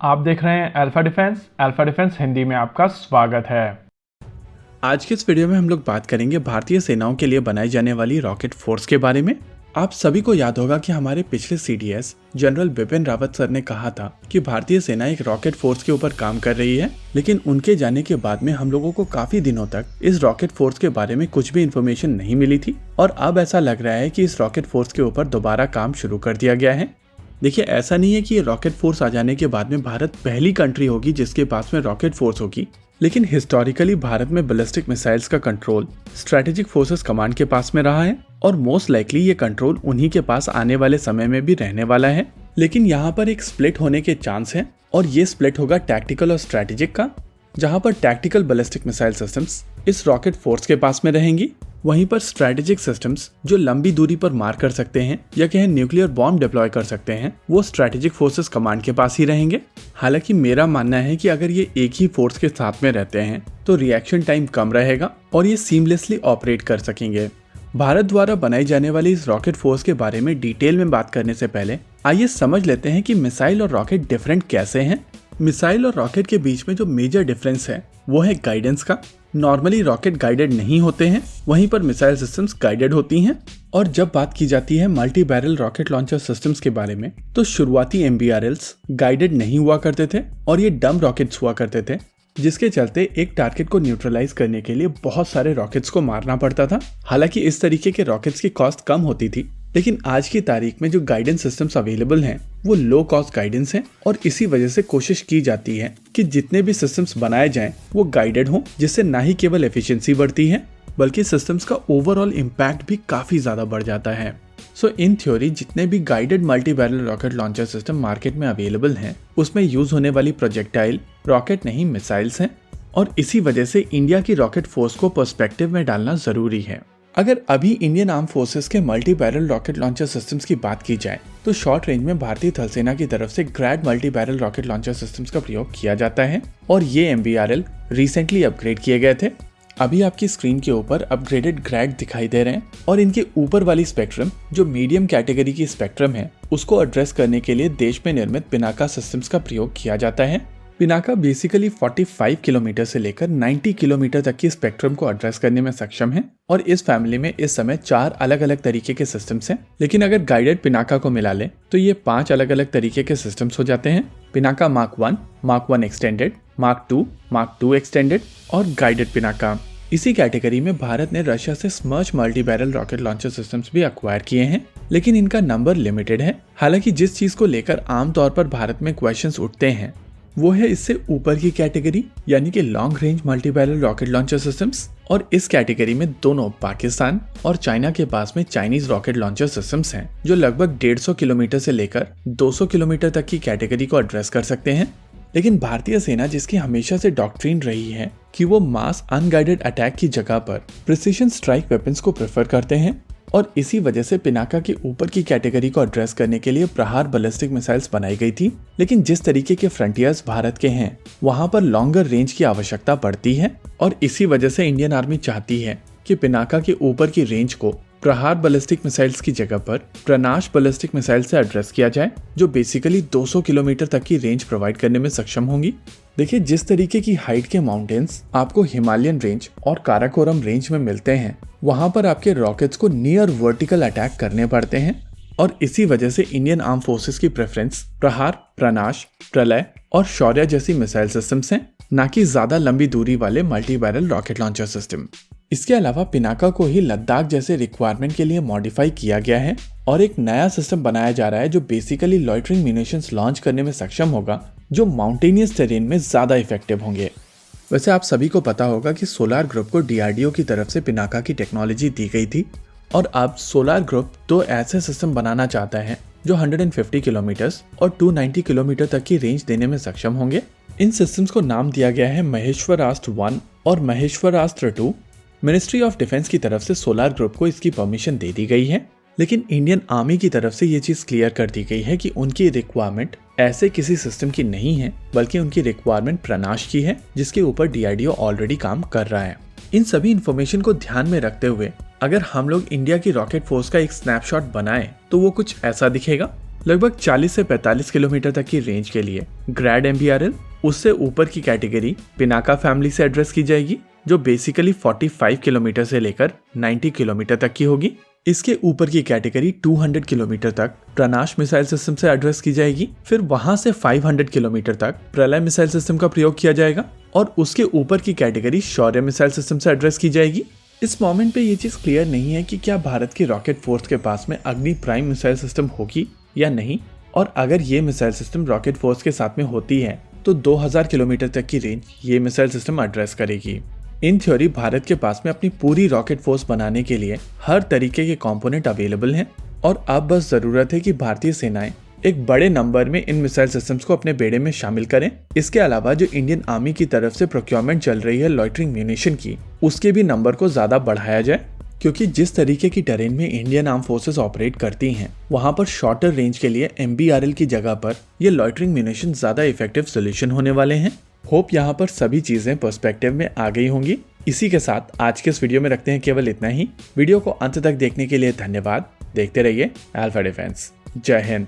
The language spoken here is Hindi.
आप देख रहे हैं अल्फा डिफेंस हिंदी में आपका स्वागत है। आज के इस वीडियो में हम लोग बात करेंगे भारतीय सेनाओं के लिए बनाई जाने वाली रॉकेट फोर्स के बारे में। आप सभी को याद होगा कि हमारे पिछले CDS general Bipin Rawat sir ने कहा था कि भारतीय सेना एक रॉकेट फोर्स के ऊपर काम कर रही है, लेकिन उनके जाने के बाद में हम लोगों को काफी दिनों तक इस रॉकेट फोर्स के बारे में कुछ भी इन्फॉर्मेशन नहीं मिली थी और अब ऐसा लग रहा है कि इस रॉकेट फोर्स के ऊपर दोबारा काम शुरू कर दिया गया है। देखिए, ऐसा नहीं है कि ये रॉकेट फोर्स आ जाने के बाद में भारत पहली कंट्री होगी जिसके पास में रॉकेट फोर्स होगी, लेकिन हिस्टोरिकली भारत में बैलिस्टिक मिसाइल्स का कंट्रोल स्ट्रेटेजिक फोर्सेस कमांड के पास में रहा है और मोस्ट लाइकली ये कंट्रोल उन्हीं के पास आने वाले समय में भी रहने वाला है। लेकिन यहाँ पर एक स्प्लिट होने के चांस है और ये स्प्लिट होगा टैक्टिकल और स्ट्रेटेजिक का, जहाँ पर टैक्टिकल बैलिस्टिक मिसाइल सिस्टम्स इस रॉकेट फोर्स के पास में रहेंगी, वहीं पर स्ट्रेटेजिक सिस्टम्स जो लंबी दूरी पर मार कर सकते हैं या कहें न्यूक्लियर बॉम्ब डिप्लॉय कर सकते हैं, वो स्ट्रेटेजिक फोर्सेस कमांड के पास ही रहेंगे। हालांकि मेरा मानना है कि अगर ये एक ही फोर्स के साथ में रहते हैं तो रिएक्शन टाइम कम रहेगा और ये सीमलेसली ऑपरेट कर सकेंगे। भारत द्वारा बनाई जाने वाली इस रॉकेट फोर्स के बारे में डिटेल में बात करने से पहले आइए समझ लेते हैं कि मिसाइल और रॉकेट डिफरेंट कैसे हैं। मिसाइल और रॉकेट के बीच में जो मेजर डिफरेंस है वो है गाइडेंस का। नॉर्मली रॉकेट गाइडेड नहीं होते हैं, वहीं पर मिसाइल सिस्टम्स गाइडेड होती हैं। और जब बात की जाती है multi barrel rocket launcher systems के बारे में, तो शुरुआती MBRLs गाइडेड नहीं हुआ करते थे और ये डम रॉकेट्स हुआ करते थे, जिसके चलते एक टारगेट को न्यूट्रलाइज करने के लिए बहुत सारे रॉकेट्स को मारना पड़ता था। हालांकि इस तरीके के रॉकेट्स की कॉस्ट कम होती थी, लेकिन आज की तारीख में जो गाइडेंस सिस्टम्स अवेलेबल हैं वो लो कॉस्ट गाइडेंस हैं और इसी वजह से कोशिश की जाती है कि जितने भी सिस्टम्स बनाए जाएं वो गाइडेड हों, जिससे ना ही केवल एफिशिएंसी बढ़ती है बल्कि सिस्टम्स का ओवरऑल इम्पैक्ट भी काफी ज्यादा बढ़ जाता है। सो इन थ्योरी जितने भी guided multi barrel rocket launcher system market में अवेलेबल हैं उसमें यूज होने वाली प्रोजेक्टाइल रॉकेट नहीं मिसाइल्स हैं और इसी वजह से इंडिया की रॉकेट फोर्स को पर्सपेक्टिव में डालना जरूरी है। अगर अभी इंडियन आर्म फोर्सेस के multi barrel rocket launcher systems की बात की जाए तो शॉर्ट रेंज में भारतीय थल सेना की तरफ से Grad multi barrel rocket launcher systems का प्रयोग किया जाता है और ये MBRL रिसेंटली अपग्रेड किए गए थे। अभी आपकी स्क्रीन के ऊपर अपग्रेडेड ग्रैड दिखाई दे रहे हैं और इनके ऊपर वाली स्पेक्ट्रम जो मीडियम कैटेगरी की स्पेक्ट्रम है उसको एड्रेस करने के लिए देश में निर्मित पिनाका सिस्टम्स का प्रयोग किया जाता है। पिनाका बेसिकली 45 किलोमीटर से लेकर 90 किलोमीटर तक की स्पेक्ट्रम को एड्रेस करने में सक्षम है और इस फैमिली में इस समय 4 अलग अलग तरीके के सिस्टम्स हैं। लेकिन अगर गाइडेड पिनाका को मिला ले तो ये 5 अलग अलग तरीके के सिस्टम्स हो जाते हैं। Pinaka mark 1, mark 1 extended, mark 2 extended और गाइडेड पिनाका। इसी कैटेगरी में भारत ने रशिया से स्मर्च multi barrel rocket launcher systems भी अक्वायर किए हैं, लेकिन इनका नंबर लिमिटेड है। हालांकि जिस चीज को लेकर आमतौर पर भारत में क्वेश्चंस उठते हैं वो है इससे ऊपर की कैटेगरी यानी कि long range multi barrel rocket launcher systems, और इस कैटेगरी में दोनों पाकिस्तान और चाइना के पास में चाइनीज रॉकेट लॉन्चर सिस्टम्स हैं जो लगभग 150 किलोमीटर से लेकर 200 किलोमीटर तक की कैटेगरी को एड्रेस कर सकते हैं। लेकिन भारतीय सेना जिसकी हमेशा से डॉक्ट्रिन रही है कि वो मास अनगाइडेड अटैक की जगह पर प्रिसीजन स्ट्राइक वेपन्स को प्रेफर करते हैं और इसी वजह से पिनाका के ऊपर की कैटेगरी को एड्रेस करने के लिए प्रहार बैलिस्टिक मिसाइल्स बनाई गई थी। लेकिन जिस तरीके के फ्रंटियर्स भारत के हैं वहां पर लॉन्गर रेंज की आवश्यकता पड़ती है और इसी वजह से इंडियन आर्मी चाहती है कि पिनाका के ऊपर की रेंज को प्रहार बैलिस्टिक मिसाइल्स की जगह पर प्रनाश बैलिस्टिक मिसाइल से एड्रेस किया जाए, जो बेसिकली 200 किलोमीटर तक की रेंज प्रोवाइड करने में सक्षम होंगी। देखिए, जिस तरीके की हाइट के माउंटेन्स आपको हिमालयन रेंज और काराकोरम रेंज में मिलते हैं वहां पर आपके रॉकेट्स को नियर वर्टिकल अटैक करने पड़ते हैं और इसी वजह से इंडियन आर्म फोर्सेस की प्रेफरेंस प्रहार, प्रनाश, प्रलय और शौर्य जैसी मिसाइल सिस्टम्स हैं, न कि ज्यादा लंबी दूरी वाले multi barrel rocket launcher system. इसके अलावा पिनाका को ही लद्दाख जैसे रिक्वायरमेंट के लिए मॉडिफाई किया गया है और एक नया सिस्टम बनाया जा रहा है जो बेसिकली लॉइटरिंग म्यूनिशंस लॉन्च करने में सक्षम होगा, जो माउंटेनियस टेरेन में ज्यादा इफेक्टिव होंगे। वैसे आप सभी को पता होगा कि सोलार ग्रुप को DRDO की तरफ से पिनाका की टेक्नोलॉजी दी गई थी और अब सोलार ग्रुप 2 ऐसे सिस्टम बनाना चाहता है जो 150 किलोमीटर और 290 किलोमीटर तक की रेंज देने में सक्षम होंगे। इन सिस्टम्स को नाम दिया गया है महेश्वरास्त्र 1 और महेश्वरास्त्र 2। मिनिस्ट्री ऑफ डिफेंस की तरफ से सोलार ग्रुप को इसकी परमिशन दे दी गई है, लेकिन इंडियन आर्मी की तरफ से ये चीज क्लियर कर दी गई है कि उनकी रिक्वायरमेंट ऐसे किसी सिस्टम की नहीं है बल्कि उनकी रिक्वायरमेंट प्रनाश की है, जिसके ऊपर DRDO ऑलरेडी काम कर रहा है। इन सभी इन्फॉर्मेशन को ध्यान में रखते हुए अगर हम लोग इंडिया की रॉकेट फोर्स का एक स्नैपशॉट बनाएं तो वो कुछ ऐसा दिखेगा। लगभग 40 से 45 किलोमीटर तक की रेंज के लिए ग्रैड MBRL, उससे ऊपर की कैटेगरी पिनाका फैमिली से एड्रेस की जाएगी जो बेसिकली 45 किलोमीटर से लेकर 90 किलोमीटर तक की होगी। इसके ऊपर की कैटेगरी 200 किलोमीटर तक प्रनाश मिसाइल सिस्टम से एड्रेस की जाएगी। फिर वहां से 500 किलोमीटर तक प्रलय मिसाइल सिस्टम का प्रयोग किया जाएगा और उसके ऊपर की कैटेगरी शौर्य मिसाइल सिस्टम से एड्रेस की जाएगी। इस मोमेंट पे ये चीज क्लियर नहीं है कि क्या भारत की रॉकेट फोर्स के पास में अग्नि प्राइम मिसाइल सिस्टम होगी या नहीं, और अगर ये मिसाइल सिस्टम रॉकेट फोर्स के साथ में होती है तो 2000 किलोमीटर तक की रेंज ये मिसाइल सिस्टम एड्रेस करेगी। इन थ्योरी भारत के पास में अपनी पूरी रॉकेट फोर्स बनाने के लिए हर तरीके के कंपोनेंट अवेलेबल हैं और अब बस जरूरत है कि भारतीय सेनाएं एक बड़े नंबर में इन मिसाइल सिस्टम्स को अपने बेड़े में शामिल करें। इसके अलावा जो इंडियन आर्मी की तरफ से प्रोक्योरमेंट चल रही है लॉइटरिंग म्यूनिशन की, उसके भी नंबर को ज्यादा बढ़ाया जाए, क्योंकि जिस तरीके की टेरेन में इंडियन आर्म फोर्सेस ऑपरेट करती हैं वहां पर शॉर्टर रेंज के लिए MBRL की जगह पर ये लॉइटरिंग म्यूनिशन ज्यादा इफेक्टिव सोल्यूशन होने वाले हैं। होप यहाँ पर सभी चीजें पर्सपेक्टिव में आ गई होंगी। इसी के साथ आज के इस वीडियो में रखते हैं केवल इतना ही। वीडियो को अंत तक देखने के लिए धन्यवाद। देखते रहिए अल्फा डिफेंस। जय हिंद।